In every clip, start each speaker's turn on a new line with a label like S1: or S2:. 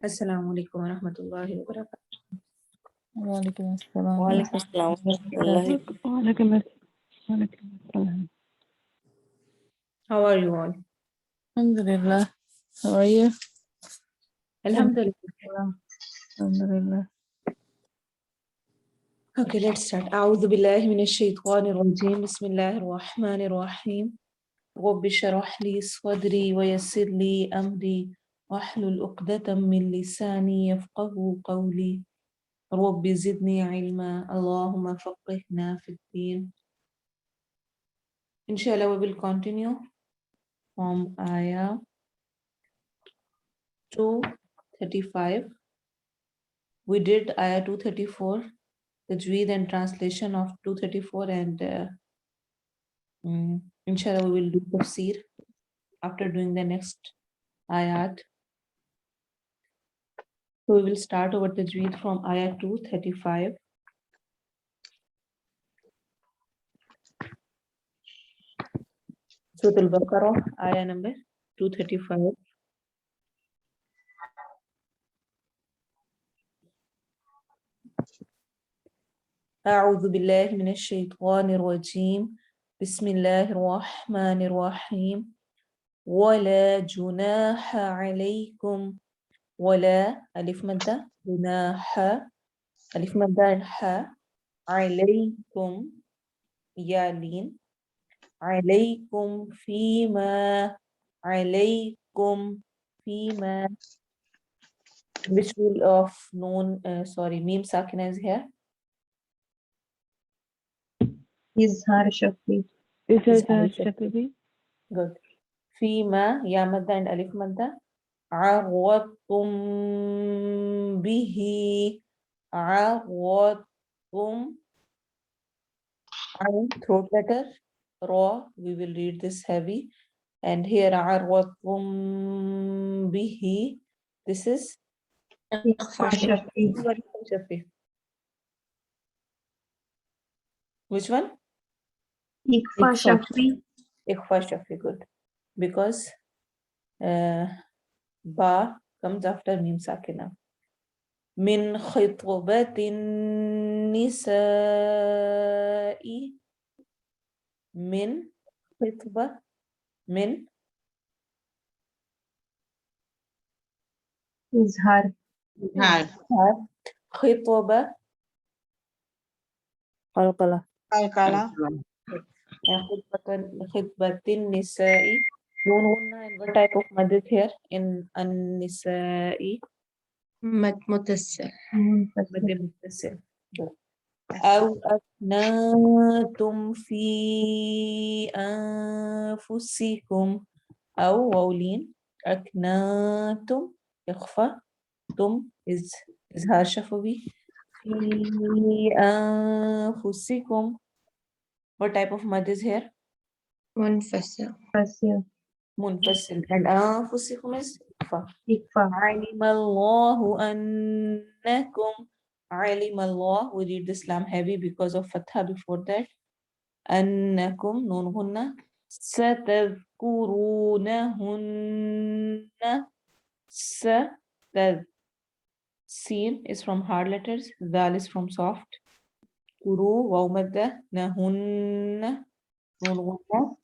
S1: Assalamu alaikum wa rahmatullahi wa barakatuh.
S2: वालेकुम अस्सलाम
S3: वालेकुम अस्सलाम
S2: वरहमतुल्लाहि
S4: वालेकुम अस्सलाम।
S1: How are you all?
S2: Alhamdulillah. How are you?
S1: Alhamdulillah.
S2: Alhamdulillah.
S1: Okay, let's start. أعوذ بالله من الشيطان الرجيم. بسم الله الرحمن الرحيم. رب اشرح لي صدري ويسر لي أمري واحلل عقدة من لساني يفقه قولي. رب زدني علما اللهم فقهنا في الدين. Inshallah, we will continue from Ayah 235. We did Ayah 234, Tajweed and translation of 234, and inshallah we will do tafsir after doing the next ayat. So we will start our tajweed from Ayah 235. Surah Al Baqarah, Ayah number 235. أعوذ بالله من الشيطان الرجيم. بسم الله الرحمن الرحيم. ولا جناح عليكم ولا ألف مدة جناح ألف مدة ح عليكم يالين عليكم فيما عليكم فيما. Which rule of noon, meme sakina is here?
S4: إظهار شفوي.
S1: إظهار شفوي. Good. فيما يا مدة and ألف مدة عرضتم به عرضتم عين throat letter raw. We will read this heavy. And here عرضتم به. This is
S4: إخفاء شفوي.
S1: Which one?
S4: إخفاء شفوي.
S1: Ikhfa shafi, good. Because ba comes after mim sakina. Min khitbatin nisa'i. Min khitba. Min
S4: إظهار.
S1: khitba.
S2: قلقلة.
S1: Khitbatin nisa'i. Noon gunna, and what type of mad is here in an-nisa'i?
S3: مد متصل.
S1: مد متصل. أو أكننتم في أنفسكم أو واولين أكننتم إخفاء تم إظهار شفوي في أنفسكم. What type of mud is here?
S3: منفصل.
S1: منفصل. And أنفسكم is إخفاء.
S4: إخفاء.
S1: علم الله أنكم علم Allah. We read this lam heavy because of fatha before that. أنكم نون هن ستذكرونهن. Sin is from hard letters. Dal is from soft. Kuru waw madda nahun nun gunna.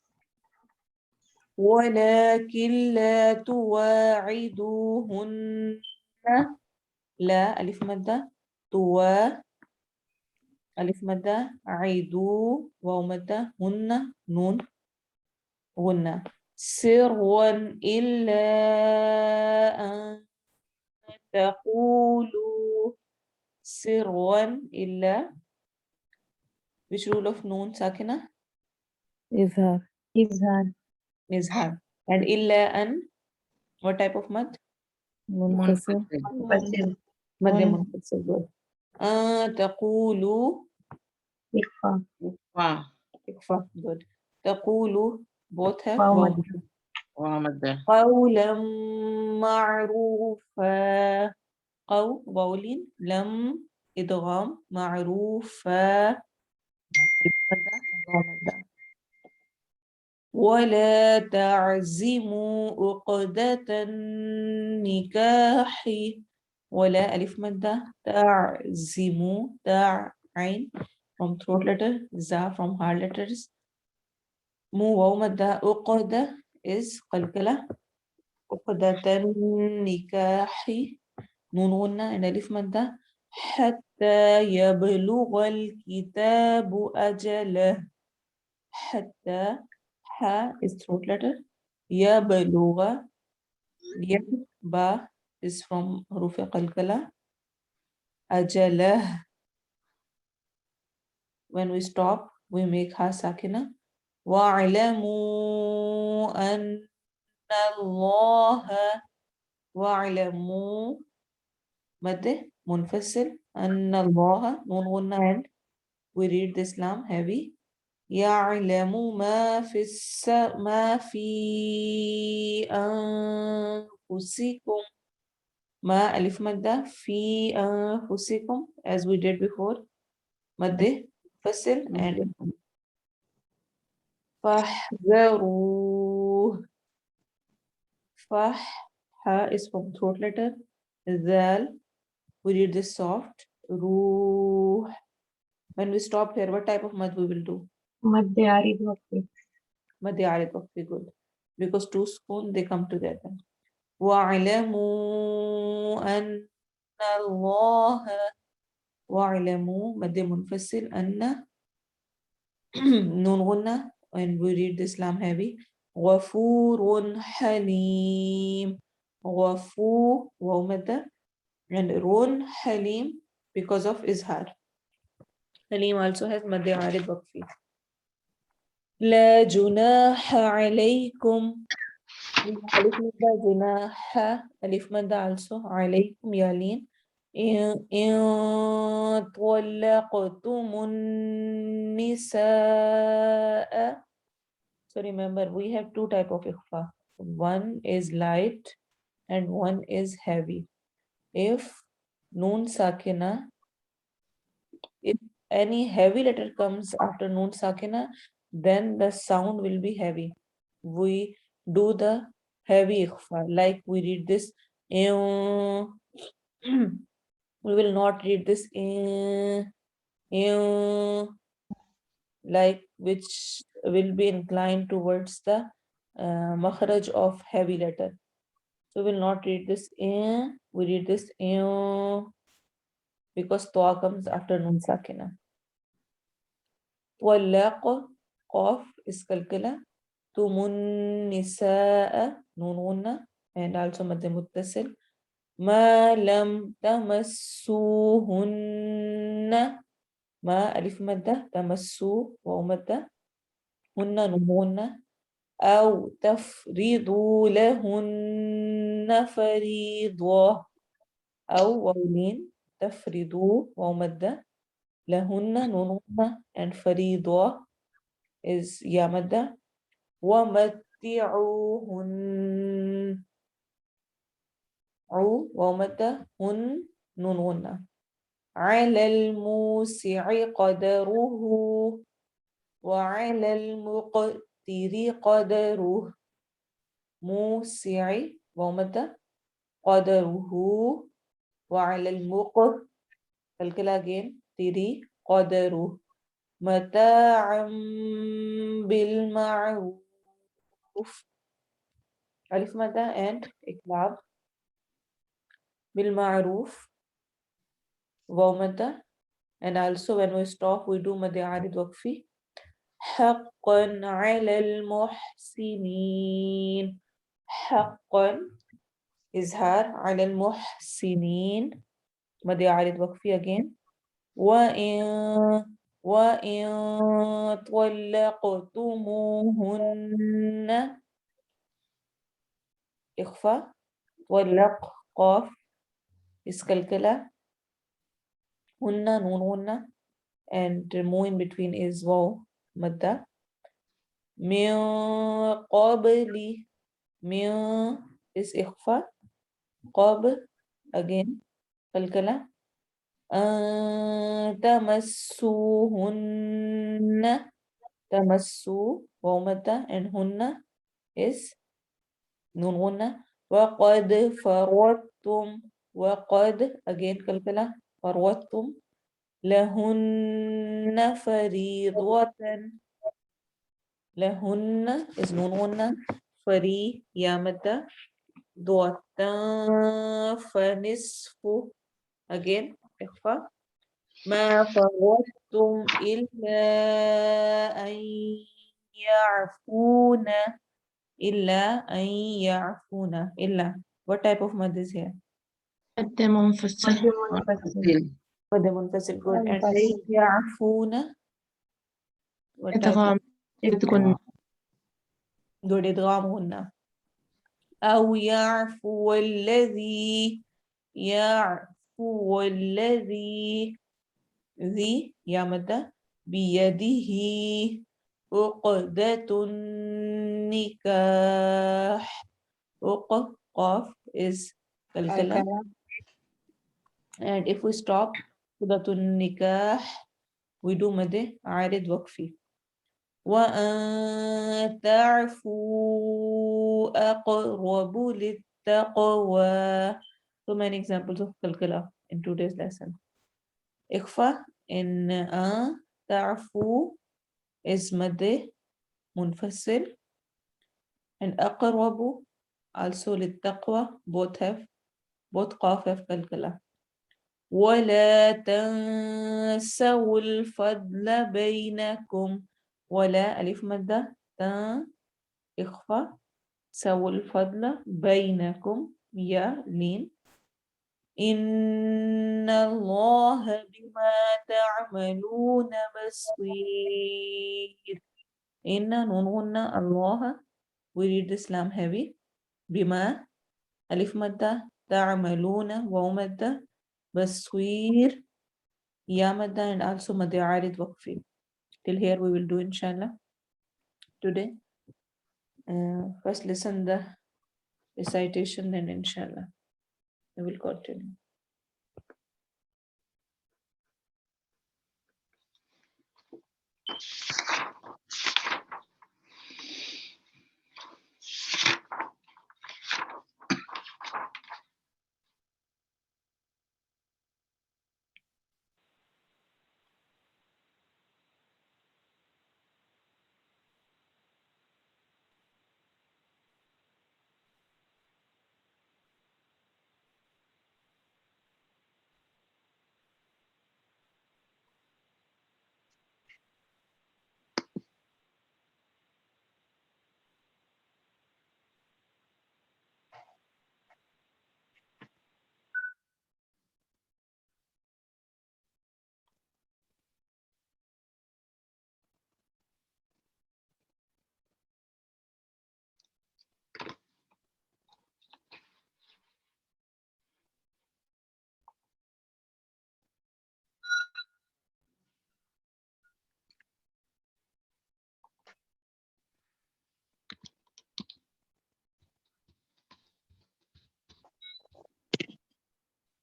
S1: ولكن لا تواعدوهن. لا ألف مدة توا ألف مدة عيدو واو مدة هن نون غنة. سرا إلا أن تقولوا سرا إلا. Which rule of noon ساكنة?
S2: إظهار.
S1: إظهار. And إلا أن, what type of mad?
S2: منفصل.
S1: مد منفصل. تقولوا
S4: إخفاء.
S1: إخفاء. Good. تقولوا both have
S4: واو
S1: قولا معروفا. قولين لم إدغام معروفا. ولا تعزموا عقدة النكاح ولا ألف مادة تعزموا تع عين from throat letter za from hard letters مو واو مادة عقدة is قلقلة عقدة النكاح نون غنة and ألف مادة حتى يبلغ الكتاب أجله حتى ح is throat letter يبلغ يب با is from حروف قلقلة أجله when we stop we make ha sakina واعلموا أن الله واعلموا مد منفصل أن الله نون غنة and we read this lam heavy يعلم ما في أنفسكم ما ألف مادة في أنفسكم as we did before مد فصل and فاحذروه فح is from throat letter ذال we read this soft روح when we stop here what type of mad we will do
S4: مد عارض وقفي
S1: مد عارض وقفي good because two spoon they come together واعلموا أن الله واعلموا مد منفصل أن نون غنة and we read this lam heavy غفور حليم غفور واو مد and رون حليم because of izhar حليم also has مد عارض وقفي لا جناح عليكم ألف مادة جناح ألف مادة also عليكم يالين إن طلقتم النساء so remember we have two type of إخفاء one is light and one is heavy if noon sakina if any heavy letter comes after noon sakina then the sound will be heavy we do the heavy ikhfa like we read this we will not read this like which will be inclined towards the makhraj of heavy letter so we will not read this we read this because toa comes after noon sakina واللاق قاف اسكالكلا تم النساء نون غنة and also مد متصل ما لم تمسوهن ما ألف مدة تمسو واو مدة هن نون غنة أو تفرضوا لهن فريضة أو واولين تفرضوا واو مدة لهن نون غنة and فريضة is يا مدة ومتعوهن عو ومدة هن نون غنة على الموسع قدره وعلى المقتر قدره موسع ومدة قدره وعلى المقتر again تري قدره متاعا بالمعروف ألف مدة and إقلاب بالمعروف واو مدة and also when we stop we do مد عارض وقفي حقا على المحسنين حقا إظهار على المحسنين مد عارض وقفي again وإن طلقتموهن إخفاء طلق قاف إسكالكلا هن نون غنة and more in between is واو مدة من قبل من is إخفاء قبل again كالكلا تمسوهن tamassu, wawmata, and hunna is nun gunna. وَقَدْ فَرَضْتُمْ, وَقَدْ, again kalkala, فَرَضْتُمْ, لَهُنَّ فَرِيضَةً, لَهُنَّ is nun gunna, fari, yamata, duatan, فَنِصْفُ, again, ikhfa, ما فرضتم إلا أن يعفون إلا أن يعفون إلا. What type of mud is here?
S3: مد منفصل
S4: مد منفصل
S1: مد منفصل. Good. And
S4: منفصل
S1: يعفون, what type of?
S3: إدغام إدغن
S1: Good. إدغام هن. أو يعفو الذي, يعفو الذي, ذي يا مدى, بيده عقدة النكاح. قاف is kalkala.
S4: الكلام
S1: And if we stop عقدة النكاح, we do مد عارض وقفي. وأن تعفوا أقرب للتقوى. So many examples of kalkala in today's lesson. إخفاء in تعفو is مد منفصل, and أقرب also للتقوى, both قاف have kalkala. ولا تنسوا الفضل بينكم, ولا ألف مدة إخفاء, سووا الفضل بينكم يا لين. إن الله بما تعملون بصير. إن نون الله, we read this lam heavy. بما ألف مدة, تعملون واو مدة, بصير يا مدة, and also مد عارض وقفي. Till here we will do inshallah today. First listen the recitation, then inshallah we will continue.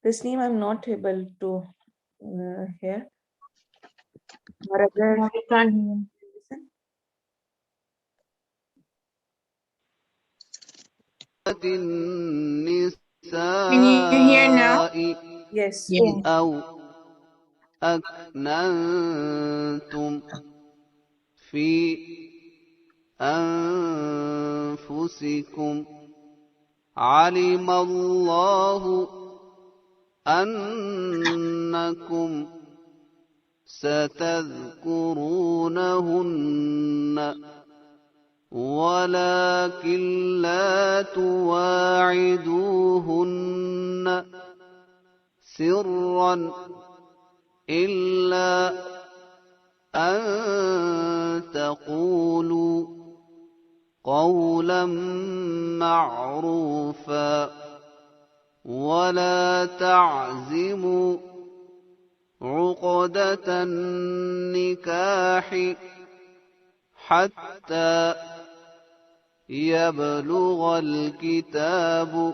S1: This name I'm not able to hear. Or other,
S4: No, we can't hear.
S1: listen.
S3: Can you hear now?
S5: النساء
S1: Yes.
S4: Yes.
S5: أو أكننتم في أنفسكم علم الله أنكم ستذكرونهن ولكن لا تواعدوهن سرا إلا أن تقولوا قولا معروفا ولا تعزموا عقدة النكاح حتى يبلغ الكتاب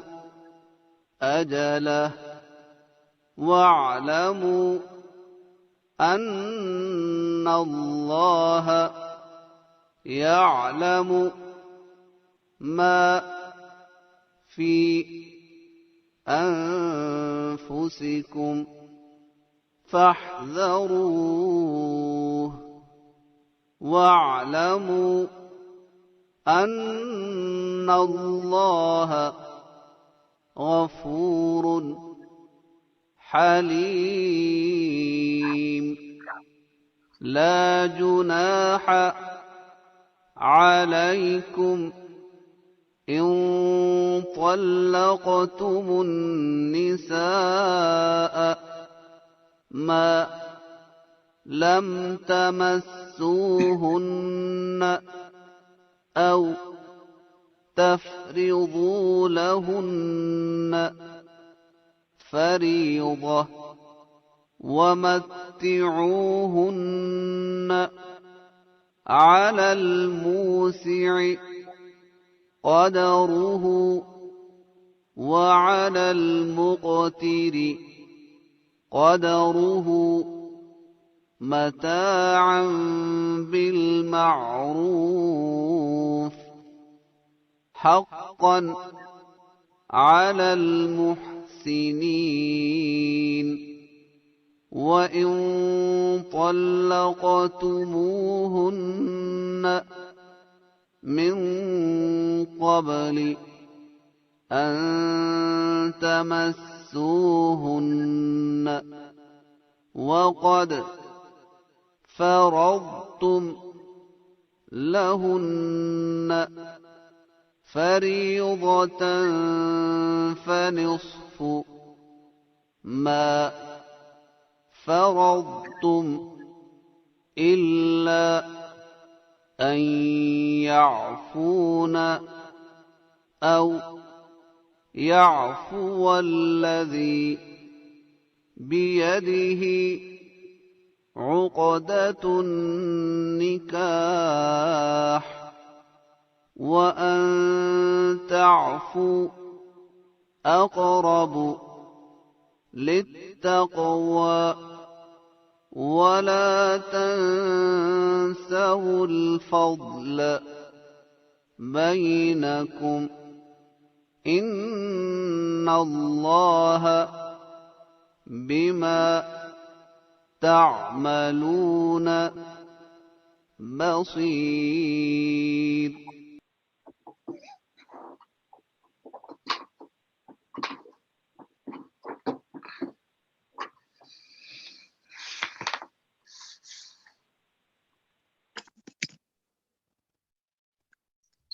S5: أجله واعلموا أن الله يعلم ما في أنفسكم فاحذروه واعلموا أن الله غفور حليم لا جناح عليكم إن طلقتم النساء ما لم تمسوهن أو تفرضوا لهن فريضة ومتعوهن على الموسع قدره وعلى المقتر قدره متاعا بالمعروف حقا على المحسنين وإن طلقتموهن من قبل أن تمسوهن وقد فرضتم لهن فريضة فنصف ما فرضتم إلا أن يعفون أو يعفو الذي بيده عقدة النكاح وأن تعفوا أقرب للتقوى ولا تنسوا الفضل بينكم إن الله بما تعملون بصير.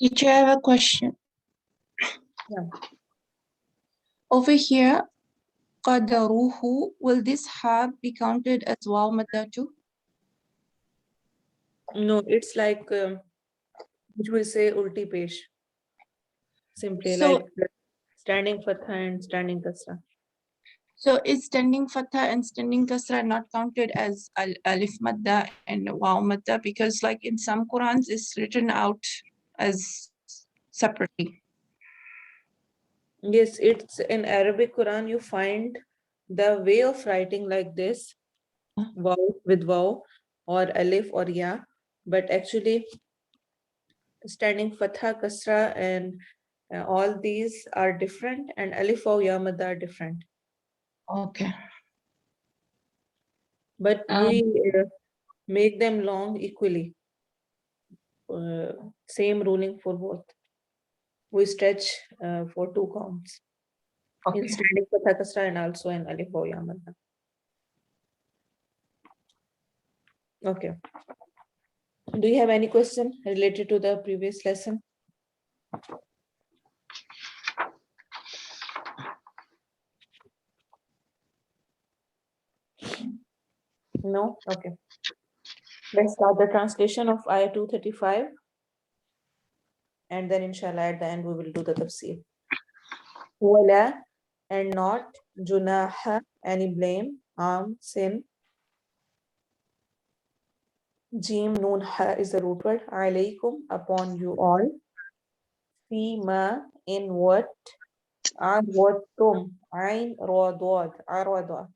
S3: Teacher, I have a question.
S1: Yeah.
S3: Over here, qadaruhu, will this have be counted as waw madda too?
S1: No, it's like which we say ulti pesh. Simply
S3: So-
S1: like standing fatha and standing kasra.
S3: So is standing fatha and standing kasra not counted as alif madda and waw madda? Because like in some Qurans, it's written out as separately.
S1: Yes, it's in Arabic Quran, you find the way of writing like this, waw with waw or alif or ya, but actually standing fatha, kasra, and all these are different, and alif, waw, ya, mad are different.
S3: Okay.
S1: But we make them long equally. Same ruling for both. We stretch for 2 counts. In
S3: Okay.
S1: standing fatha, kasra, and also in alif, waw, ya, mad. Okay. Do you have any question related to the previous lesson? No? Okay. Let's start the translation of Ayah 235. And then inshallah at the end we will do the tafsir. Wala and not, junaha, any blame, sin. Jim noon ha is the root word. Alaykum, upon you all. Fima, in what? Arwatum, ain arwad.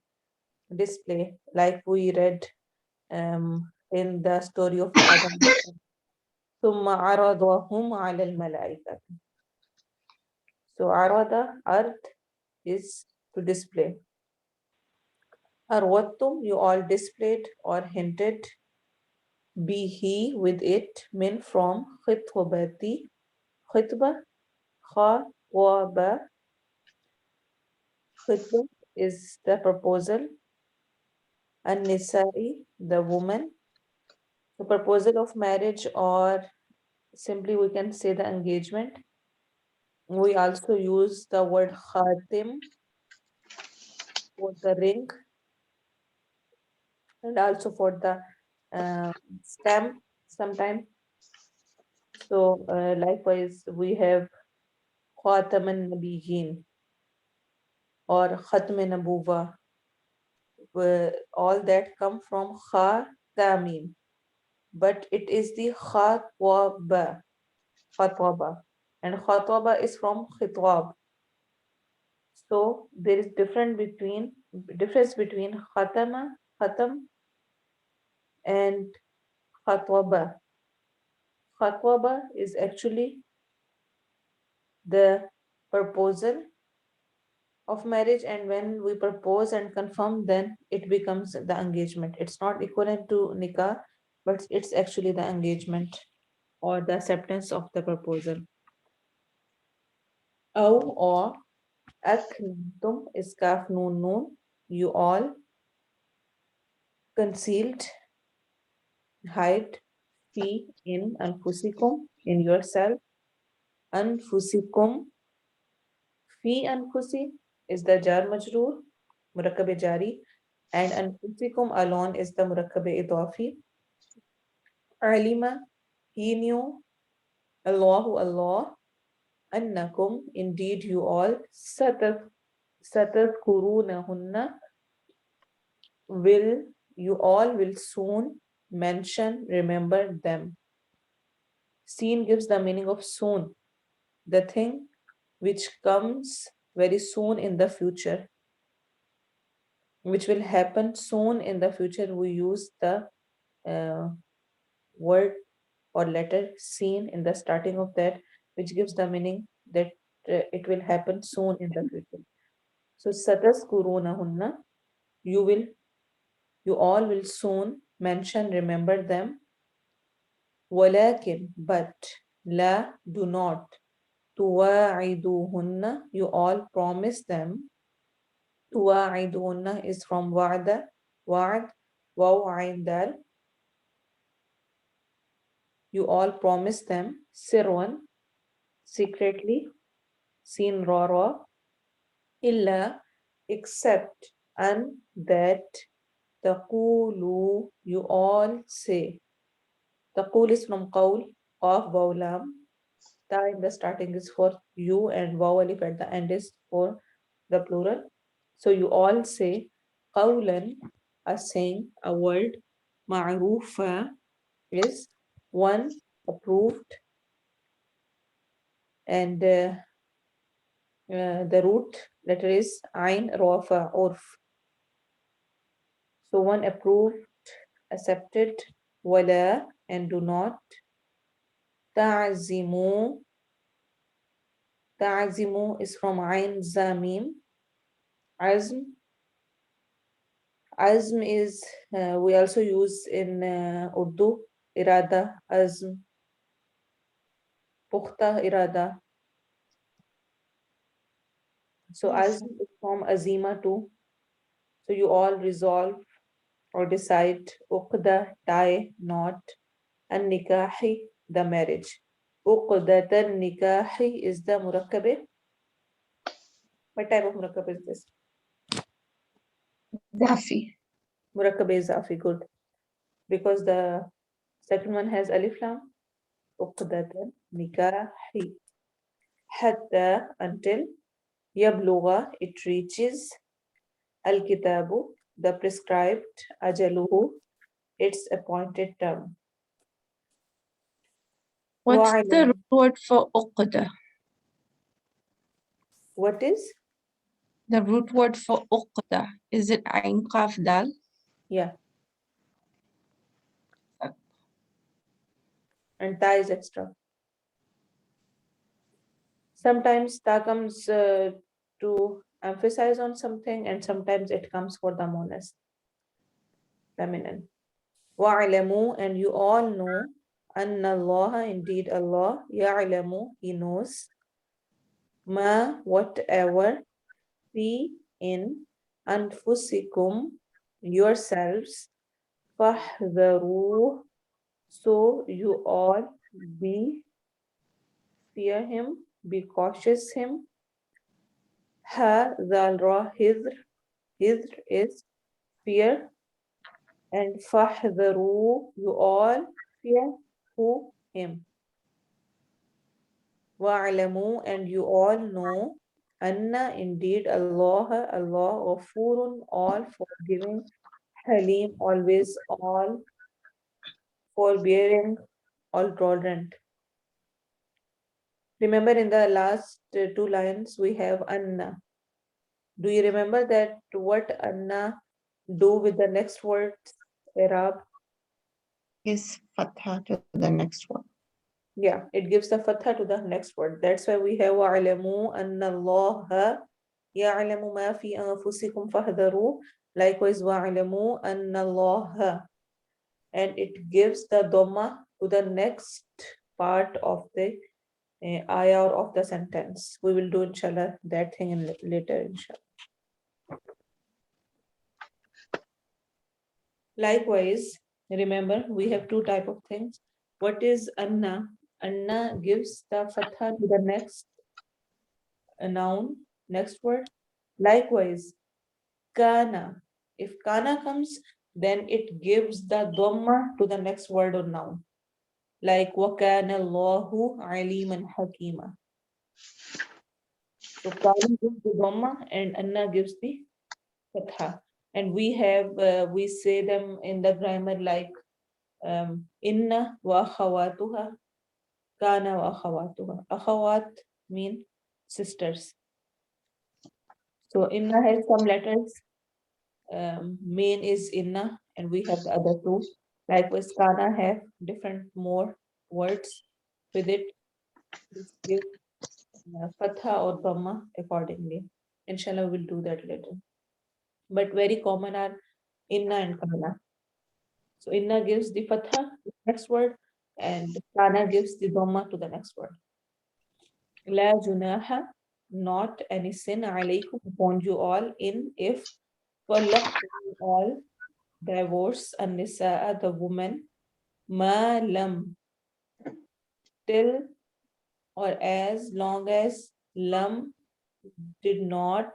S1: Display, like we read in the story of Adam. ثم عرضهم على الملائكة. So عرض, ard is to display. Arwattum, you all displayed or hinted. Be he with it, min from khitwabati, khitba, khawaba. Khitba is the proposal. An-nisa'i, the woman. The proposal of marriage, or simply we can say the engagement. We also use the word khatim for the ring and also for the stamp sometimes. So likewise, we have Khatam al-Nabiyyin or Khatm Nabuwa. All that come from Khatamin, but it is the Khatwaba, Khatwaba, and Khatwaba is from Khitwab. So there is difference between Khatam, and Khatwaba. Khatwaba is actually the proposal of marriage, and when we propose and confirm, then it becomes the engagement. It's not equivalent to nikah, but it's actually the engagement or the acceptance of the proposal. Or akntum is kaf noon noon, you all concealed, hide, fi in anfusikum, in yourself, anfusikum, fi anfusi is the jar majroor, murakkab jari, and anfusikum alone is the murakkab idafi. Alima, he knew, Allahu Allah, annakum, indeed you all, satadhkurunahunna, you all will soon mention, remember them. Seen gives the meaning of soon, the thing which comes very soon in the future, which will happen soon in the future. We use the word or letter seen in the starting of that, which gives the meaning that it will happen soon in the future. So satazkurunahunna, you all will soon mention, remember them. Walakin, but la, do not. Tuwa'iduhunna, you all promise them. Tuwa'iduhunna is from wa'da, wa'ad, wa'aindal. You all promise them sirwan, secretly, sin ra, illa, except, and that taqulu, you all say. Taqul is from qawl, qaf, waw, lam. Ta in the starting is for you, and waw alif at the end is for the plural. So you all say qawlan, a saying, a word. Ma'rufa is one approved, and the root letter is ain, rafa, urf. So one approved, accepted, wala, and do not. Ta'zimu, ta'zimu is from ain, zamim. Azm is, we also use in Urdu, irada, azm, pukhta irada. So
S3: Yes.
S1: azm is from azima too. So you all resolve or decide, uqda, tie, knot, and nikahi, the marriage. Uqdat nikahi is the murakkabe. What type of murakkabe is this?
S3: Zafi.
S1: Murakkabe zafi, good. Because the second one has alif lam. Uqdat nikahi. Hatta, until. Yablugha, it reaches. Al-kitabu, the prescribed. Ajaluhu, its appointed term.
S3: What's the
S1: Wa'lam.
S3: root word for uqda?
S1: What is?
S3: The root word for uqda, is it ain qaf dal?
S1: Yeah. and ta is extra. Sometimes ta comes to emphasize on something, and sometimes it comes for the monas, feminine. Wa'alamu, and you all know, anna Allah, indeed Allah, ya'lamu, He knows, ma, whatever, fi, in, anfusikum, yourselves, fahdharu, so you all fear Him, be cautious Him. Hadhara, hidr is fear, and fahdharu, you all fear who? Him. Wa'alamu, and you all know, anna, indeed Allah, Allah, ghafurun, all forgiving, halim, always all forbearing, all tolerant. Remember in the last two lines we have anna. Do you remember that what anna do with the next word, Arab?
S3: Is fatha to the next one.
S1: Yeah, it gives the fatha to the next word. That's why we have wa'alamu anna Allah ya'lamu ma fi anfusikum fahdharu. Likewise, wa'alamu anna Allah. And it gives the dhamma to the next part of the ayah or of the sentence. We will do inshallah that thing in later inshallah. Likewise, remember we have two type of things. What is anna? Anna gives the fatha to the next noun, next word. Likewise, kana. If kana comes, then it gives the dhamma to the next word or noun. Like wakana Allahu aliman hakima. So kana gives the dhamma and anna gives the fatha. And we say them in the grammar like inna wa akhawatuha, kana wa akhawatuha. Akhawat mean sisters. So inna has some letters. Main is inna, and we have the other two. Likewise, kana have different more words with it. Let's give fatha or dhamma accordingly. Inshallah, we'll do that later. But very common are inna and kana. So inna gives the fatha to the next word, and kana gives the dhamma to the next word. La junaha, not any sin alaykum upon you all in if talaqtum all divorce an-nisaa, the woman, ma lam, till or as long as lam did not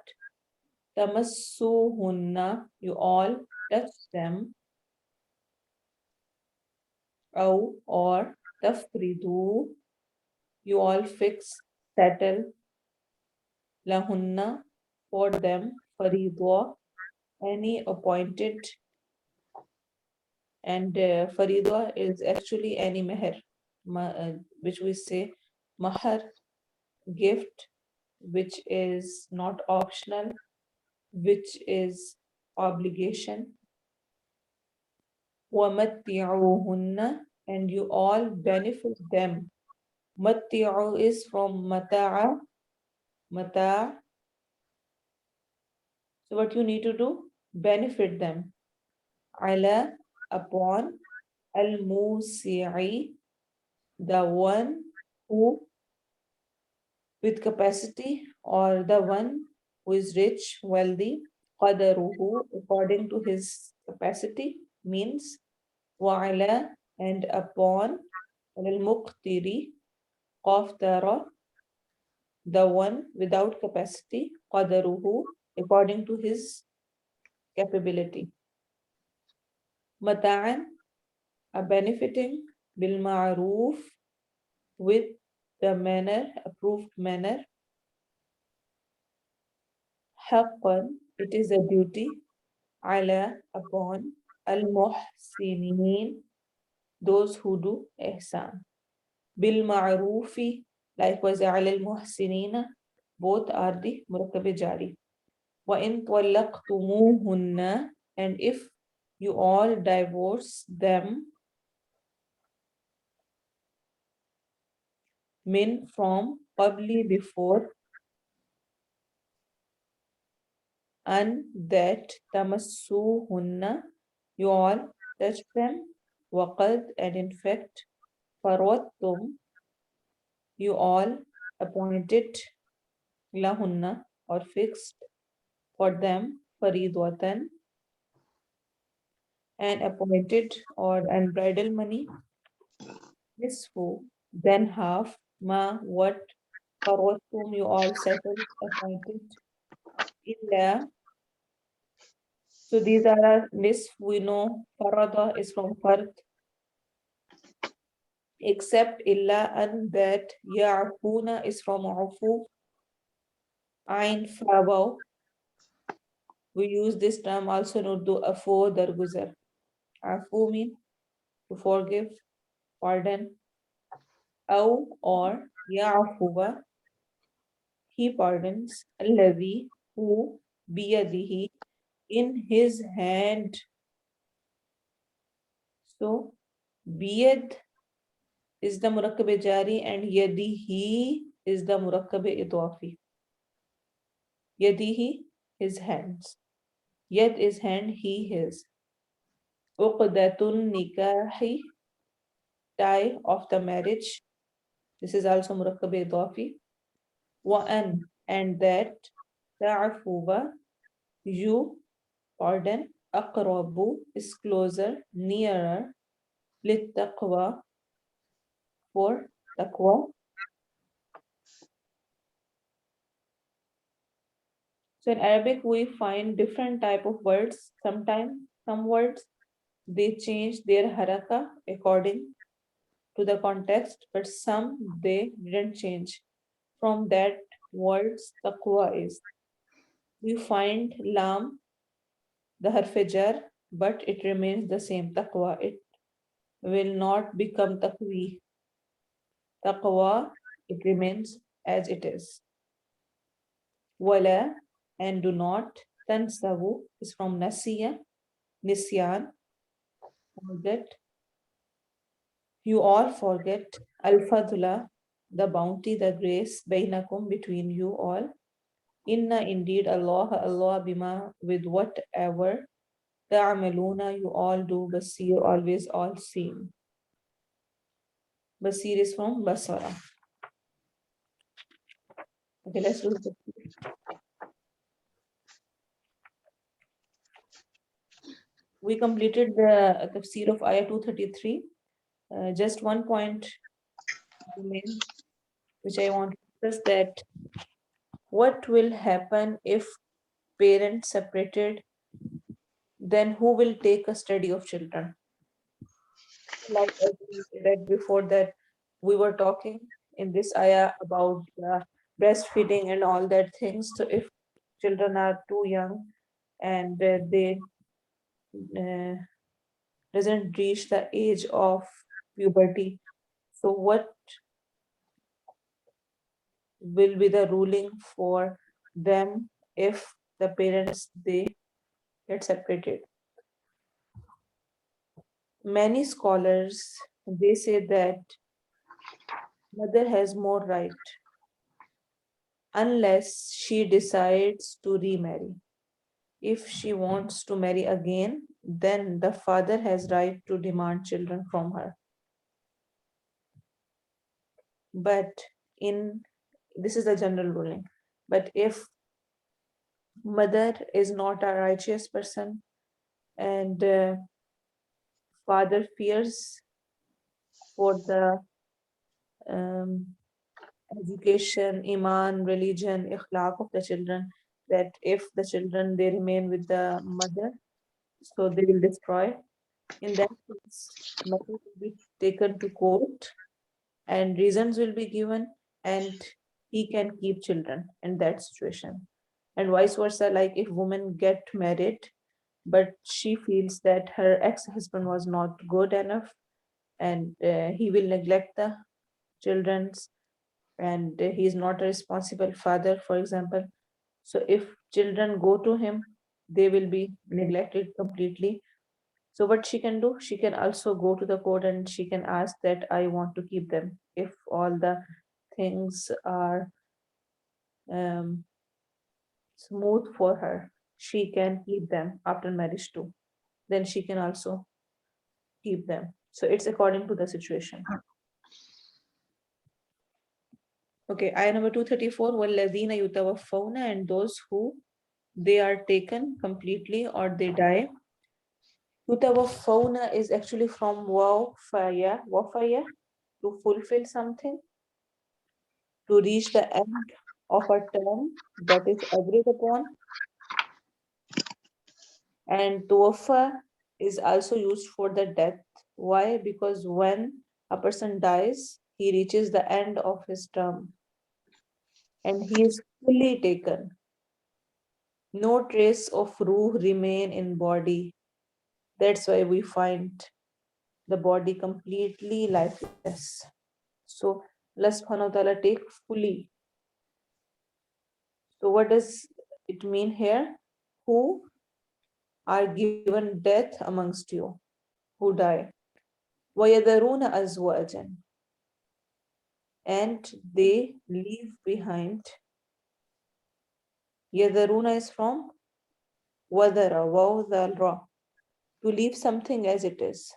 S1: tamassuhunna, you all touch them, or tafridu, you all fix, settle, lahunna, for them, faridwa, any appointed, and faridwa is actually any meher, which we say mahar, gift, which is not optional, which is obligation. وَمَتِّعُوهُنَّ, and you all benefit them. Matti'u is from mata'a, mata'. So what you need to do? Benefit them. Ala, upon, al-musi'i, the one who with capacity, or the one who is rich, wealthy, qadaruhu, according to his capacity, means wa'ala, and upon, al-muqtiri, qaftara, the one without capacity, qadaruhu, according to his capability. Mata'an, a benefiting, bil ma'roof, with the manner, approved manner. Haqqan, it is a duty, ala, upon, al-muhsinin, those who do ihsan. Bil ma'roofi, likewise, ala al-muhsinina, both are the murakkab jari. Wa in talaqtumuhunna, and if you all divorce them, min from, qabli before, and that tamassuhunna you all touch them, waqad and in fact, faradtum you all appointed lahunna or fixed for them faridwatan and appointed or and bridal money nisfu then half ma what faradtum you all settled appointed illa. So these are our nisf. We know farada is from fard, except illa and that ya'funa is from ufu, ain fawaw. We use this term also in Urdu, afo darguzar. Afu mean to forgive, pardon, aw or ya'fuwa, he pardons, alladhi who biyadihi in his hand. So biyad is the murakkab jari and yadihi is the murakkab idafi. Yadihi, his hands. Yad is hand, he his. Uqdatun nikahi, tie of the marriage. This is also murakkab idafi. Wa an, and that ta'afuwa, you pardon, aqrabu is closer, nearer, lit taqwa for taqwa. So in Arabic, we find different type of words. Sometimes some words they change their haraka according to the context, but some they didn't change. From that words taqwa is. We find lam, the harf but it remains the same taqwa. It will not become taqwi. Taqwa, it remains as it is. Wala and do not. Tansawu is from nasiya, nisyan, forget. You all forget. Al-fadla, the bounty, the grace, bainakum, between you all. Inna indeed Allah, Allah bima, with whatever ta'amaluna you all do, basir, always all seen. Basir is from Basara. Okay, let's do the We completed the tafsir of Ayah 233. Just one point remains, which I want to discuss, that what will happen if parents separated, then who will take a study of children? Like as we read before that, we were talking in this ayah about breastfeeding and all that things. So if children are too young and they uh, doesn't reach the age of puberty, so what will be the ruling for them if the parents they get separated? Many scholars they say that mother has more right unless she decides to remarry. If she wants to marry again, then the father has right to demand children from her. But in this is the general ruling. But if mother is not a righteous person and father fears for the um, education, iman, religion, ikhlaq of the children, that if the children they remain with the mother, so they will destroy. In that case, mother will be taken to court and reasons will be given and he can keep children in that situation. And vice versa, like if woman get married, but she feels that her ex-husband was not good enough and he will neglect the children's and he is not a responsible father, for example. So if children go to him, they will be neglected completely. So what she can do, she can also go to the court and she can ask that I want to keep them if all the things are smooth for her, she can keep them after marriage too. Then she can also keep them. So it's according to the situation. Okay, ayah number 234, وَالَّذِينَ يُتَوَفَّوْنَ, and those who they are taken completely or they die. Yutawaffawna is actually from wafaya, to fulfill something, to reach the end of a term that is agreed upon. And tuwaffa is also used for the death. Why? Because when a person dies, he reaches the end of his term and he is fully taken. No trace of ruh remain in body. That's why we find the body completely lifeless. So Allah subhanahu wa ta'ala take fully. So what does it mean here? Who are given death amongst you, who die. وَيَذَرُونَ أَزْوَاجًا, and they leave behind. يَذَرُونَ is from وَذَرَ, waw, dhal, ra, to leave something as it is.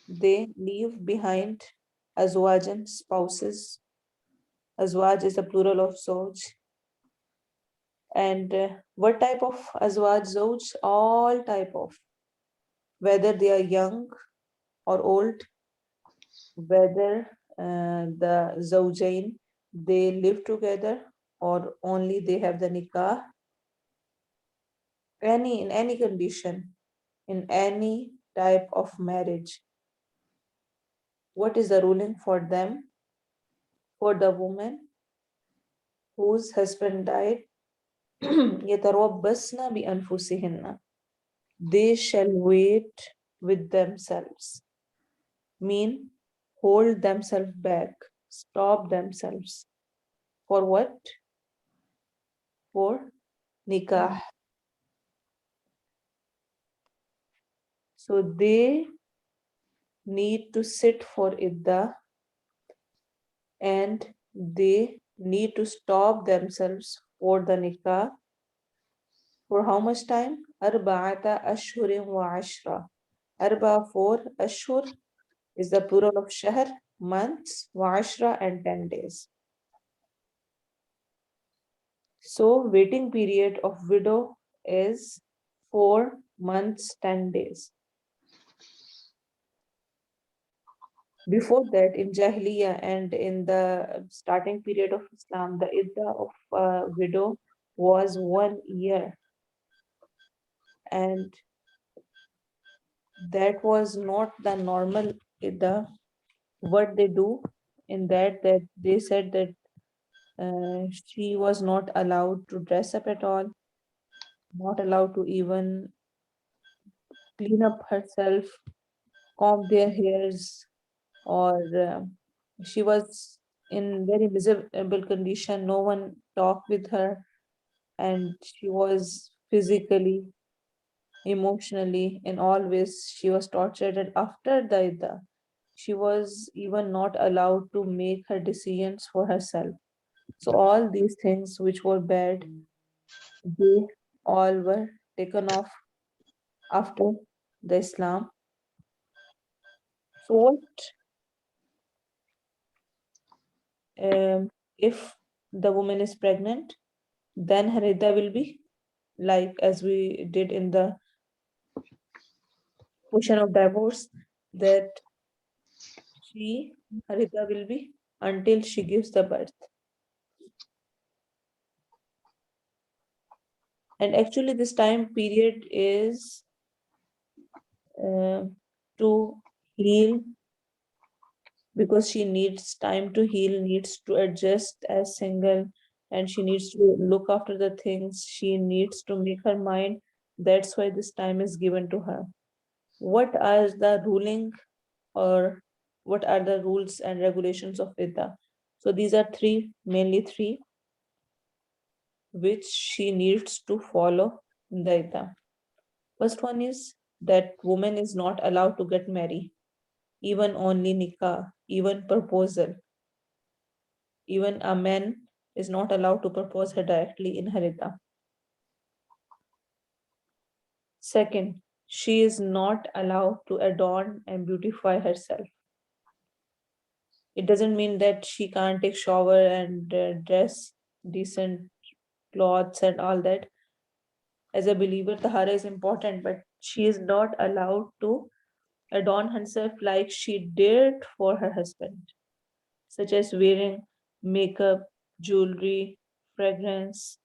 S1: They leave behind azwajan, spouses. Azwaj is the plural of zoj. And what type of azwaj, zoj? All type of, whether they are young or old, whether the zawjain, they live together or only they have the nikah, in any condition, in any type of marriage. What is the ruling for them? For the woman whose husband died, يَتَرَبَّصْنَ بِأَنفُسِهِنَّ, they shall wait with themselves. Mean, hold themselves back, stop themselves. For what? For nikah. So they need to sit for iddah and they need to stop themselves for the nikah. For how much time? Arba'ata ashhurin wa ashra. Arba, 4, ashhur is the plural of shahr, months, wa ashra, and 10 days. So waiting period of widow is 4 months, 10 days. Before that, in Jahiliyyah and in the starting period of Islam, the iddah of a widow was 1 year. And that was not the normal iddah. What they do in that they said that she was not allowed to dress up at all, not allowed to even clean up herself, comb their hairs, or she was in very miserable condition. No one talked with her, and she was physically, emotionally, in all ways she was tortured. And after the iddah, she was even not allowed to make her decisions for herself. So all these things which were bad, they all were taken off after the Islam. So what if the woman is pregnant? Then her iddah will be like as we did in the portion of divorce, that her iddah will be until she gives the birth. And actually this time period is to heal, because she needs time to heal, needs to adjust as single, and she needs to look after the things, she needs to make her mind. That's why this time is given to her. What are the ruling, or what are the rules and regulations of iddah? So these are mainly three, which she needs to follow in the iddah. First one is that woman is not allowed to get married, even only nikah, even proposal. Even a man is not allowed to propose her directly in her iddah. Second, she is not allowed to adorn and beautify herself. It doesn't mean that she can't take shower and dress decent clothes and all that. As a believer, tahara is important, but she is not allowed to adorn herself like she did for her husband, such as wearing makeup, jewelry, fragrance,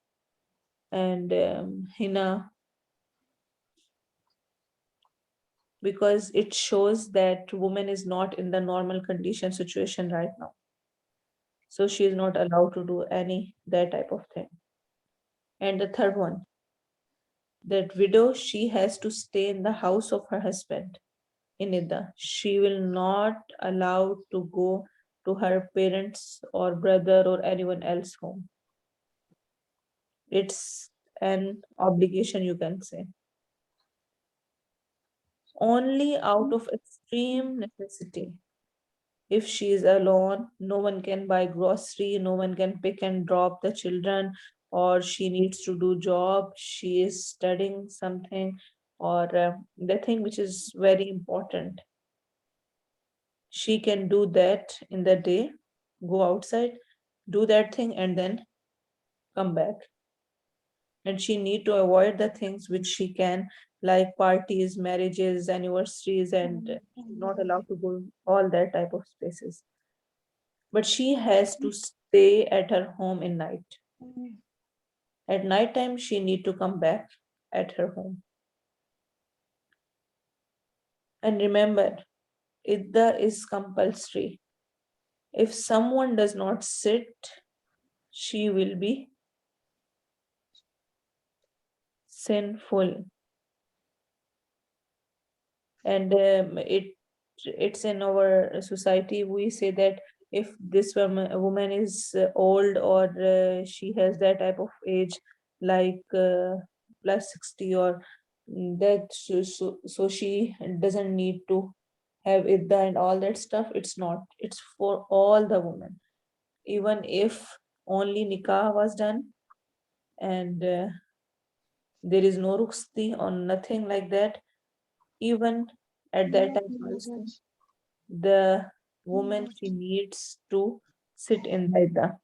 S1: and henna, because it shows that woman is not in the normal condition situation right now. So she is not allowed to do any that type of thing. And the third one, that widow, she has to stay in the house of her husband in Idda. She will not allowed to go to her parents or brother or anyone else home. It's an obligation, you can say. Only out of extreme necessity. If she is alone, no one can buy grocery, no one can pick and drop the children, or she needs to do job, she is studying something, or the thing which is very important. She can do that in the day, go outside, do that thing, and then come back. And she need to avoid the things which she can, like parties, marriages, anniversaries, and she's not allowed to go all that type of spaces. But she has to stay at her home in night. At night time, she need to come back at her home. And remember, idda is compulsory. If someone does not sit, she will be sinful. And it's in our society, we say that if this woman is old, or she has that type of age, like plus 60, or that so she doesn't need to have idda and all that stuff. It's not, it's for all the women. Even if only nikah was done, and there is no rukhsati or nothing like that, even at that time also, the woman, she needs to sit in the iddah.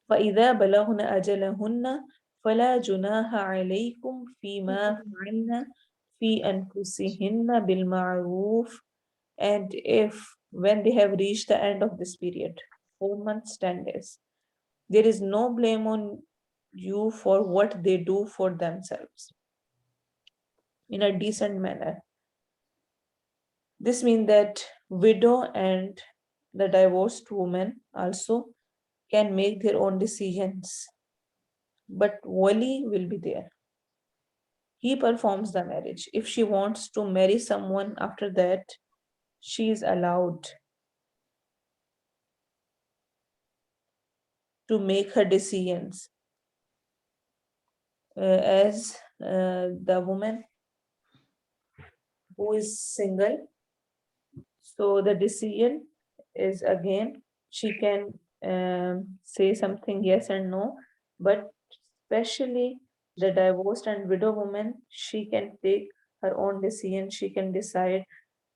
S1: فإذا بلغن أجلهن فلا جناح عليكم فيما فعلن في أنفسهن بالمعروف. And if when they have reached the end of this period, 4 months, 10 days, there is no blame on you for what they do for themselves in a decent manner. This means that widow and the divorced woman also can make their own decisions, but wali will be there. He performs the marriage. If she wants to marry someone after that, she is allowed to make her decisions. As the woman who is single, so the decision is, again, she can say something yes and no, but especially the divorced and widow woman, she can take her own decision. She can decide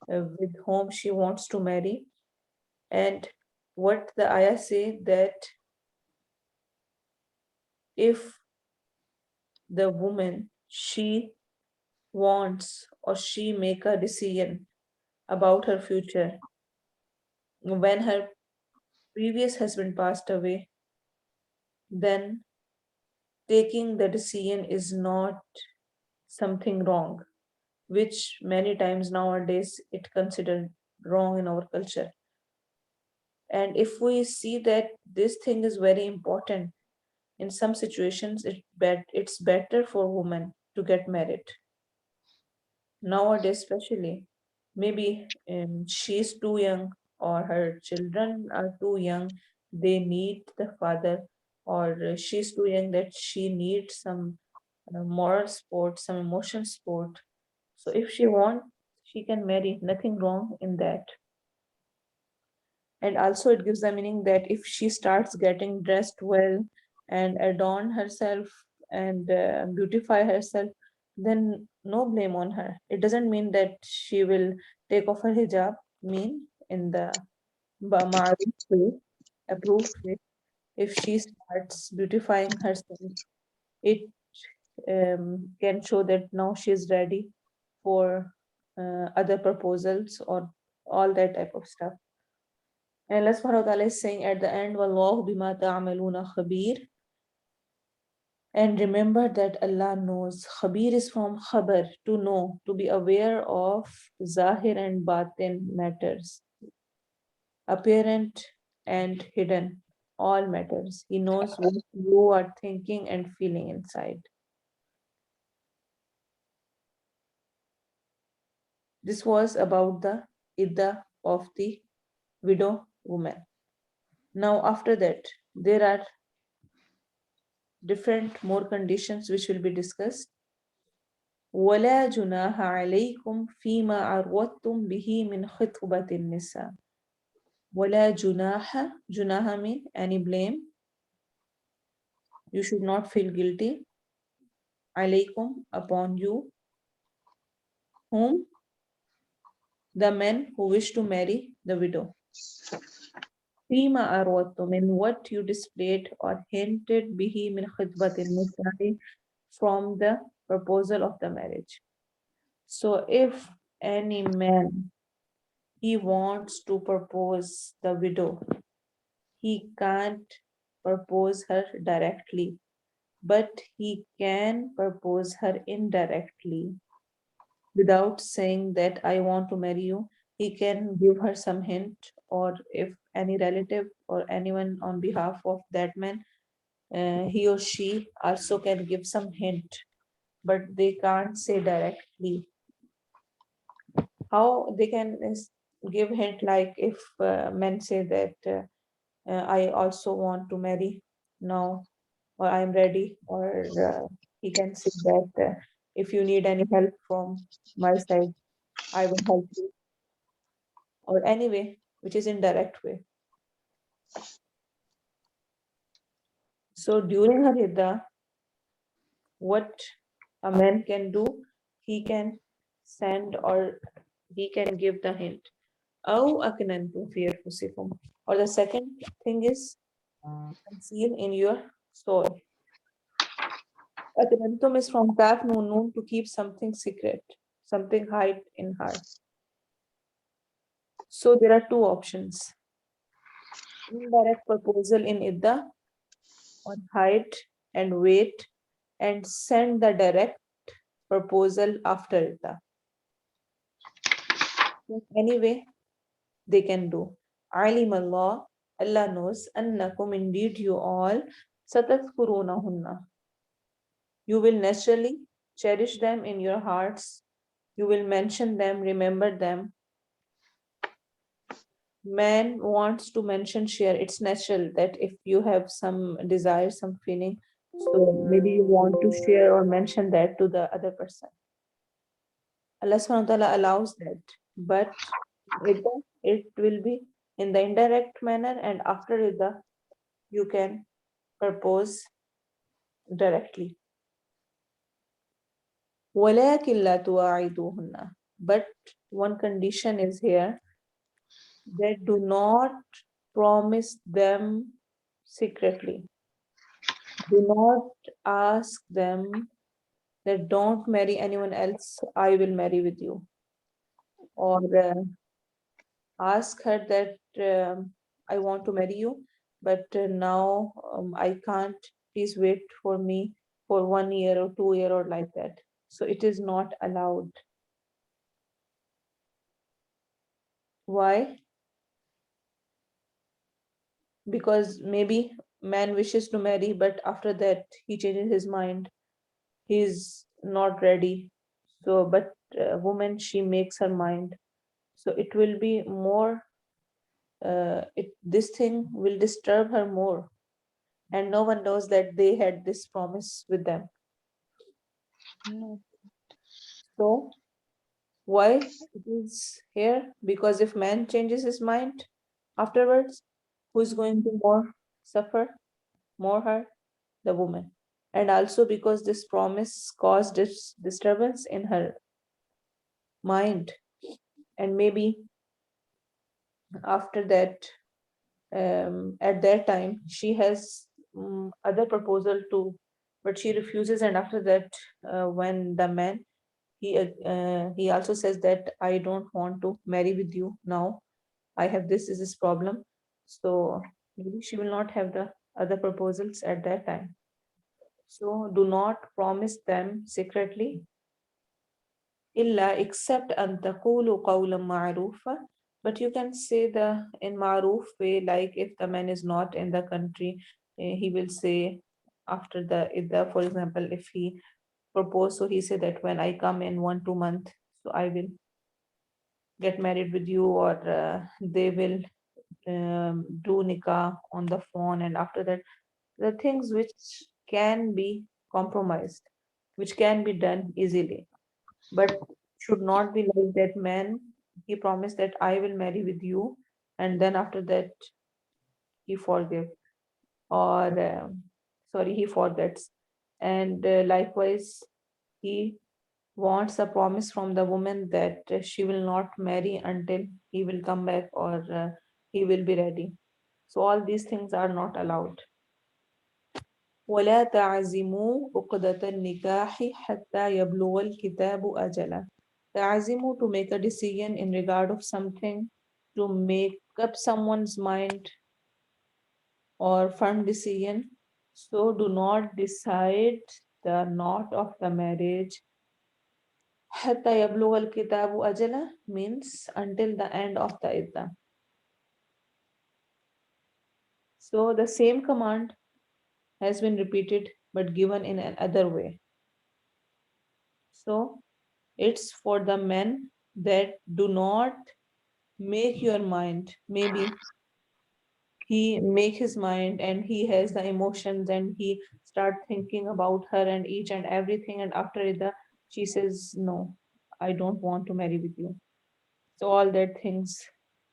S1: with whom she wants to marry. And what the ayah say, that if the woman, she wants, or she make a decision about her future when her previous husband passed away, then taking the decision is not something wrong, which many times nowadays it considered wrong in our culture. And if we see that this thing is very important, in some situations it's better for women to get married nowadays, especially. Maybe she's too young, or her children are too young, they need the father, or she's too young that she needs some moral support, some emotional support. So if she wants, she can marry, nothing wrong in that. And also it gives the meaning that if she starts getting dressed well and adorn herself and beautify herself, then no blame on her. It doesn't mean that she will take off her hijab, mean in the ma'ruf way, approved way. If she starts beautifying herself, it can show that now she is ready for other proposals or all that type of stuff. And Allah subhanahu wa ta'ala is saying at the end, Wallahu bima ta'amaluna khabir. And remember that Allah knows. Khabir is from khabar, to know, to be aware of zahir and batin matters, apparent and hidden, all matters. He knows what you are thinking and feeling inside. This was about the iddah of the widow woman. Now, after that, there are different more conditions which will be discussed. ولا جناح عليكم فيما عرضتم به من خطبة النساء. ولا جناح, junaha mean any blame. You should not feel guilty. عليكم, upon you. Whom? The men who wish to marry the widow. فيما عرضتم, in what you displayed or hinted به من خطبة النساء, from the proposal of the marriage. So if any man, he wants to propose the widow, he can't propose her directly, but he can propose her indirectly. Without saying that I want to marry you, he can give her some hint, or if any relative or anyone on behalf of that man, he or she also can give some hint, but they can't say directly. How they can give hint, like if men say that I also want to marry now, or I'm ready, or he can say that if you need any help from my side, I will help you, or any way which is indirect way. So during her iddah, what a man can do, he can send or he can give the hint. أو أكننتم في أنفسكم. Or the second thing is conceal in your soul. Aknantum is from kaf nun nun, to keep something secret, something hide in heart. So there are two options. Indirect proposal in iddah, or hide and wait and send the direct proposal after iddah. Anyway, they can do. Alim Allah, Allah knows, annakum, indeed you all, satadhkurunahunna. You will naturally cherish them in your hearts. You will mention them, remember them. Man wants to mention, share. It's natural that if you have some desire, some feeling, so maybe you want to share or mention that to the other person. Allah subhanahu wa ta'ala allows that, but it will be in the indirect manner, and after iddah, you can propose directly. وَلَكِنْ لَا تُوَاعِدُوهُنَّ. But one condition is here, that do not promise them secretly. Do not ask them that don't marry anyone else, I will marry with you. Or ask her that I want to marry you, but now I can't, please wait for me for 1 year or 2 year or like that. So it is not allowed. Why? Because maybe man wishes to marry, but after that he changes his mind, he's not ready. So but woman, she makes her mind, so it will be more this thing will disturb her more, and no one knows that they had this promise with them. No. So why it is here? Because if man changes his mind, Afterwards, who is going to more suffer, more hurt? The woman. And also because this promise caused disturbance in her mind, and maybe after that, at that time, she has other proposal too, but she refuses. And after that, when the man, he also says that I don't want to marry with you now. I have this is this problem. So maybe she will not have the other proposals at that time. So do not promise them secretly, illa except an taqulu qawlan ma'rufa. But you can say the in ma'ruf way, like if the man is not in the country, he will say after the idda, for example, if he propose, so he said that when I come in 1 2 month, so I will get married with you, or they will do nikah on the phone, and after that, the things which can be compromised, which can be done easily, but should not be like that man. He promised that I will marry with you, and then after that he forgive, or sorry, he forgets, and likewise he wants a promise from the woman that she will not marry until he will come back, or he will be ready. So all these things are not allowed. ولا تعزموا عقدة النكاح حتى يبلغ الكتاب أجله. تعزموا, to make a decision in regard of something, to make up someone's mind or firm decision. So do not decide the knot of the marriage. حتى يبلغ الكتاب أجله means until the end of the iddah. So the same command has been repeated but given in another way. So it's for the men that do not make your mind. Maybe he make his mind and he has the emotions and he start thinking about her and each and everything, and after that she says no, I don't want to marry with you. So all that things,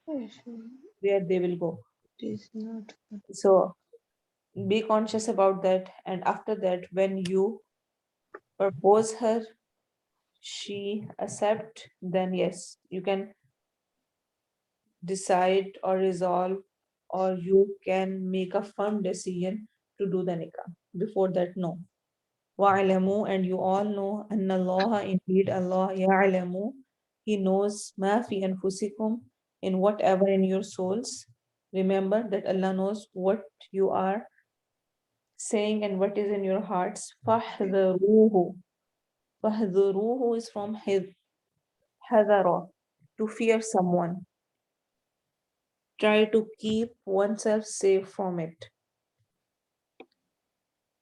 S1: where they will go. So be conscious about that, and after that, when you propose her, she accept, then yes, you can decide or resolve, or you can make a firm decision to do the nikah. Before that, no. وَعْلَمُوا, and you all know, أَنَّ اللَّهَ, indeed Allah, يَعْلَمُ, He knows مَا فِي أَنفُسِكُمْ, in whatever in your souls. Remember that Allah knows what you are saying and what is in your hearts. فَاحْذَرُوهُ. فَاحْذَرُوهُ is from حَذَرَ, to fear someone. Try to keep oneself safe from it,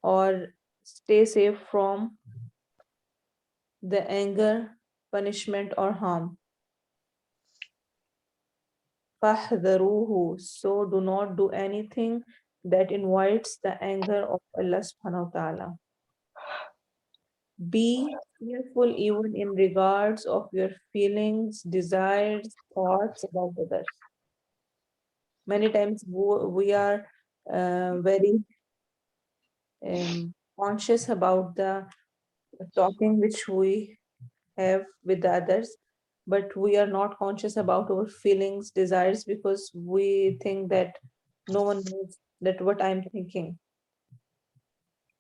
S1: or stay safe from the anger, punishment, or harm. فَاحْذَرُوهُ, so do not do anything that invites the anger of Allah subhanahu wa ta'ala. Be fearful even in regards of your feelings, desires, thoughts about others. Many times we are very conscious about the talking which we have with the others, but we are not conscious about our feelings, desires, because we think that no one knows that what I'm thinking.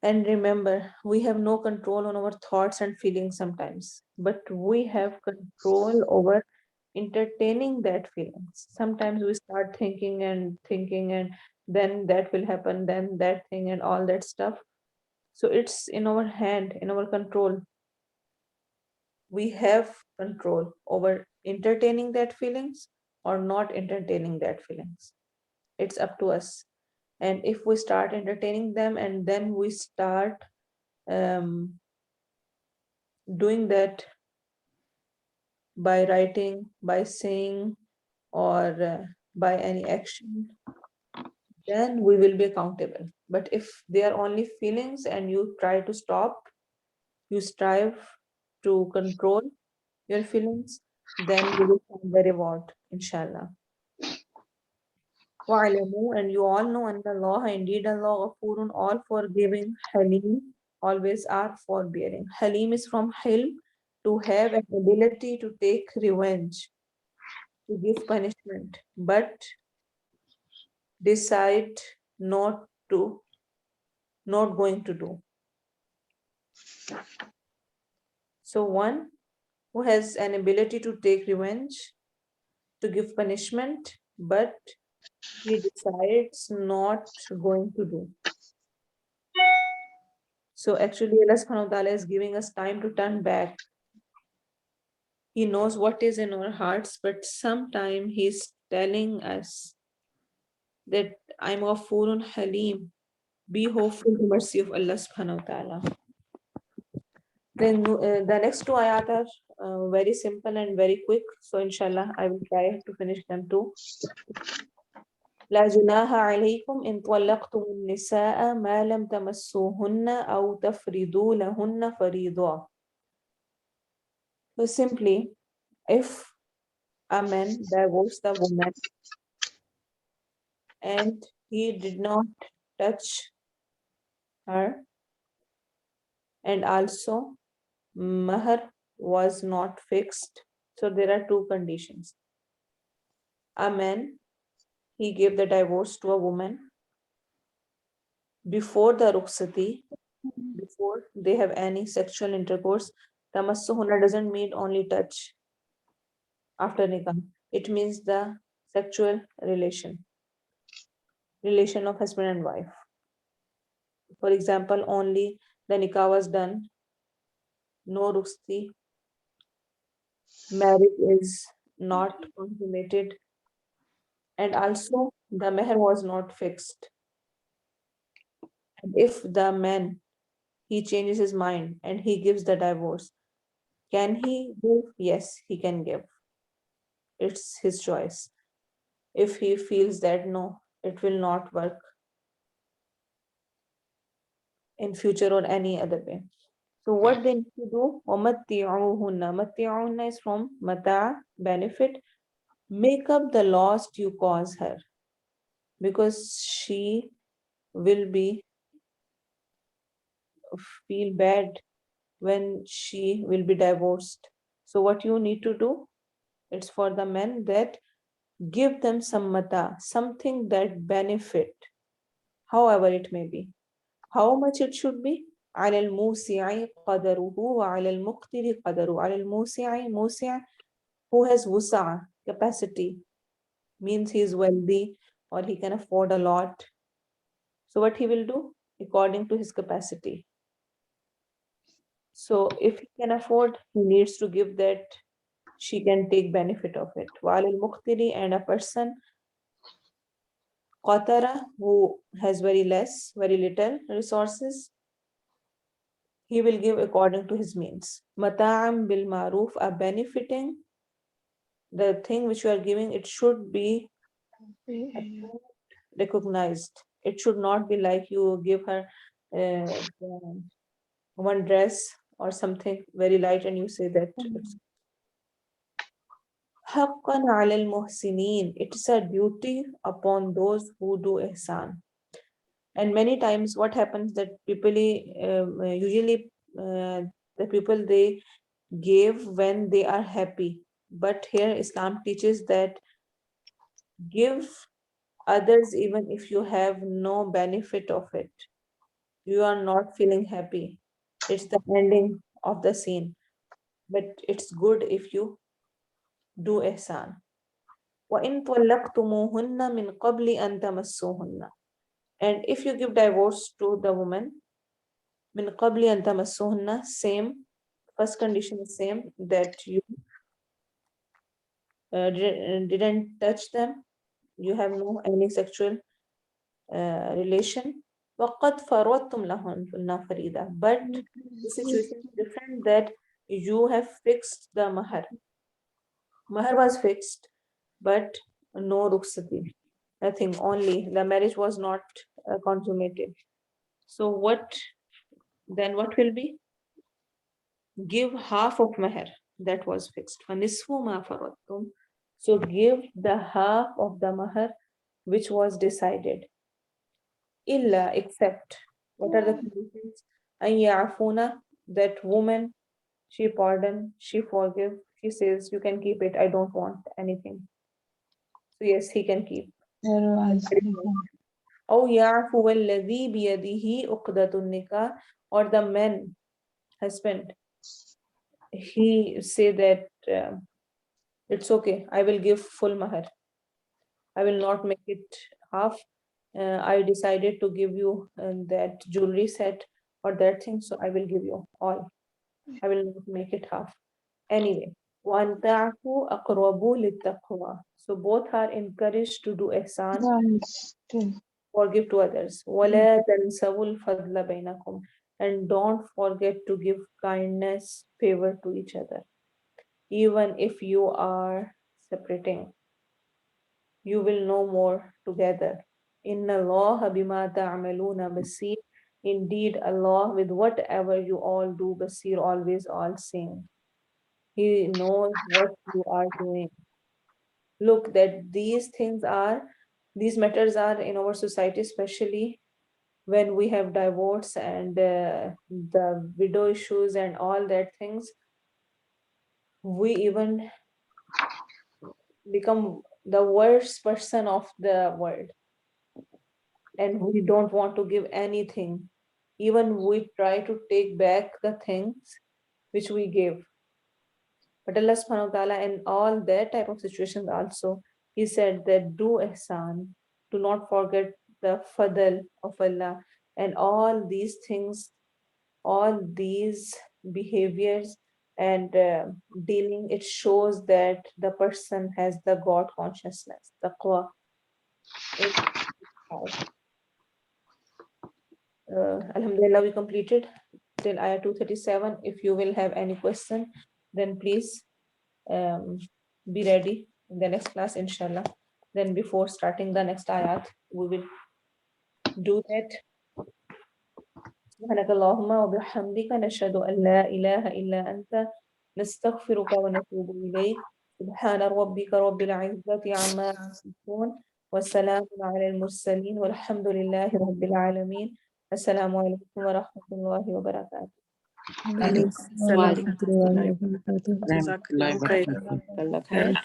S1: And remember, we have no control on our thoughts and feelings sometimes, but we have control over entertaining that feelings. Sometimes we start thinking, and then that will happen, then that thing, and all that stuff. So it's in our hand, in our control. We have control over entertaining that feelings or not entertaining that feelings. It's up to us. And if we start entertaining them and then we start um, doing that by writing, by saying, or by any action, then we will be accountable. But if they are only feelings and you try to stop, you strive to control your feelings, then you will find the reward, inshallah. وَعْلَمُوا, and you all know, and Allah, indeed Allah, Ghafurun, all forgiving, Halim, always are forbearing. Halim is from Hilm, to have an ability to take revenge, to give punishment, but decide not to, not going to do. So one who has an ability to take revenge, to give punishment, but he decides not going to do. So actually Allah subhanahu wa ta'ala is giving us time to turn back. He knows what is in our hearts, but sometime he's telling us that I'm Ghafurun Halim. Be hopeful to mercy of Allah subhanahu wa ta'ala. Then the next two ayat are very simple and very quick. So inshallah, I will try to finish them too. لا جناح عليكم إن طلقتم النساء ما لم تمسوهن أو تفرضوا لهن فريضة. So simply, if a man divorced a woman and he did not touch her, and also mahar was not fixed. So there are two conditions. A man, he gave the divorce to a woman before the rukhsati, before they have any sexual intercourse. Tamassuhunna doesn't mean only touch after nikah. It means the sexual relation of husband and wife. For example, only the nikah was done, no rukhsati, marriage is not consummated, and also the meher was not fixed. And if the man, he changes his mind and he gives the divorce, can he give? Yes, he can give. It's his choice. If he feels that no, it will not work in future or any other way. So what they need to do? وَمَتِّعُوهُنَّ. مَتِّعُوهُنَّ is from mata, benefit. Make up the loss you cause her, because she will be feel bad when she will be divorced. So what you need to do? It's for the men that give them some mata, something that benefit, however it may be. How much it should be? على الموسع قدره وعلى المقتر قدره. على الموسع, موسع, who has wusa, capacity, means he is wealthy or he can afford a lot. So what he will do? According to his capacity. So if he can afford, he needs to give that, she can take benefit of it. While al-muqtiri, and a person qatara, who has very less, very little resources, he will give according to his means. Mata'am bil maruf, a benefiting, the thing which you are giving, it should be recognized. It should not be like you give her one dress or something very light and you say that it's haqqan ala al-muhsinin. It's a duty upon those who do ihsan. And many times what happens that people usually the people, they give when they are happy, but here Islam teaches that give others even if you have no benefit of it, you are not feeling happy, it's the ending of the scene, but it's good if you do ihsan. وَإِن طَلَّقْتُمُوهُنَّ مِنْ قَبْلِ أَن تَمَسُّوهُنَّ. And if you give divorce to the woman, min qabli an tamassuhunna, same, first condition is same, that you didn't touch them, you have no any sexual relation. وَقَدْ فَرَضْتُمْ لَهُنَّ فَرِيضَةً. But the situation is different, that you have fixed the mahar. Mahar was fixed, but no rukhsati, nothing, only the marriage was not consummated. So what will be? Give half of mahar that was fixed. فَنِصْفُ مَا فَرَضْتُمْ. So give the half of the mahar which was decided. Illa, except. What are the conditions? An ya'afuna, that woman, she pardon, she forgive, she says, you can keep it, I don't want anything. So yes, he can keep. أو يعفو الذي بيده عقدة النكاح, or the man, husband, he say that it's okay, I will give full mahar, I will not make it half. I decided to give you that jewelry set or that thing, so I will give you all. I will not make it half. Anyway, وَأَن تَعْفُوا أَقْرَبُ لِلتَّقْوَى. So both are encouraged to do ihsan, forgive to others. وَلَا تَنْسَوُا الْفَضْلَ بَيْنَكُمْ. And don't forget to give kindness, favor to each other. Even if you are separating, you will know more together. Inna Allah bima ta'amaluna basir. Indeed, Allah, with whatever you all do, basir, always all seeing. He knows what you are doing. Look, that these matters are in our society, especially when we have divorce and the widow issues and all that things. We even become the worst person of the world. And we don't want to give anything. Even we try to take back the things which we gave. But Allah subhanahu wa ta'ala, in all that type of situations also, He said that do ihsan, do not forget the fadl of Allah, and all these things, all these behaviors and dealing, it shows that the person has the God consciousness, taqwa. Alhamdulillah, we completed till ayah 237. If you will have any question, then please be ready in the next class, inshallah. Then before starting the next ayat, we will do that. سبحانك اللهم وبحمدك نشهد أن لا إله إلا أنت نستغفرك ونتوب إليك. سبحان ربك رب العزة عما يصفون والسلام على المرسلين والحمد لله رب العالمين. السلام عليكم ورحمة الله وبركاته.
S2: Alaikum salam wa rahmatullahi wa barakatuh.
S6: Jazakallah khair.